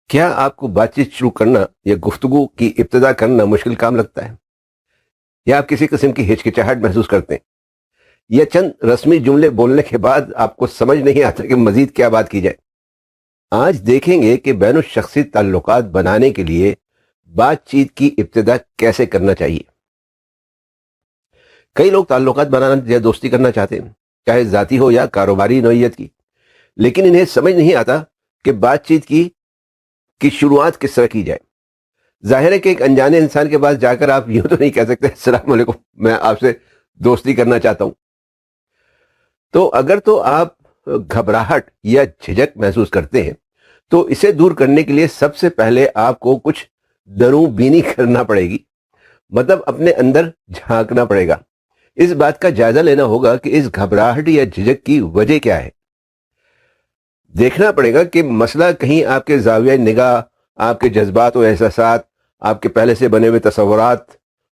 کیا آپ کو بات چیت شروع کرنا یا گفتگو کی ابتدا کرنا مشکل کام لگتا ہے؟ یا آپ کسی قسم کی ہچکچاہٹ محسوس کرتے ہیں؟ یا چند رسمی جملے بولنے کے بعد آپ کو سمجھ نہیں آتا کہ مزید کیا بات کی جائے؟ آج دیکھیں گے کہ بین الشخصی تعلقات بنانے کے لیے بات چیت کی ابتدا کیسے کرنا چاہیے۔ کئی لوگ تعلقات بنانا یا دوستی کرنا چاہتے ہیں، چاہے ذاتی ہو یا کاروباری نوعیت کی، لیکن انہیں سمجھ نہیں آتا کہ بات چیت کی شروعات کس طرح کی جائے۔ ظاہر ہے کہ ایک انجانے انسان کے پاس جا کر آپ یوں تو نہیں کہہ سکتے السلام علیکم، میں آپ سے دوستی کرنا چاہتا ہوں۔ تو اگر تو آپ گھبراہٹ یا جھجک محسوس کرتے ہیں تو اسے دور کرنے کے لیے سب سے پہلے آپ کو کچھ دروں بینی کرنا پڑے گی، مطلب اپنے اندر جھانکنا پڑے گا۔ اس بات کا جائزہ لینا ہوگا کہ اس گھبراہٹ یا جھجک کی وجہ کیا ہے۔ دیکھنا پڑے گا کہ مسئلہ کہیں آپ کے زاویہ نگاہ، آپ کے جذبات و احساسات، آپ کے پہلے سے بنے ہوئے تصورات،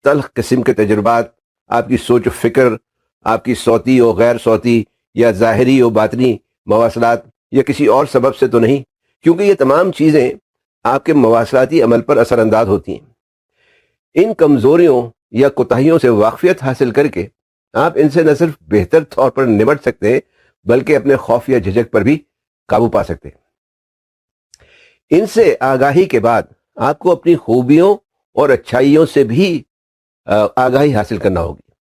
تلخ قسم کے تجربات، آپ کی سوچ و فکر، آپ کی صوتی و غیر صوتی یا ظاہری و باطنی مواصلات، یا کسی اور سبب سے تو نہیں، کیونکہ یہ تمام چیزیں آپ کے مواصلاتی عمل پر اثر انداز ہوتی ہیں۔ ان کمزوریوں یا کوتاہیوں سے واقفیت حاصل کر کے آپ ان سے نہ صرف بہتر طور پر نمٹ سکتے ہیں بلکہ اپنے خوف یا جھجک پر بھی قابو پا سکتے ہیں۔ ان سے آگاہی کے بعد آپ کو اپنی خوبیوں اور اچھائیوں سے بھی آگاہی حاصل کرنا ہوگی۔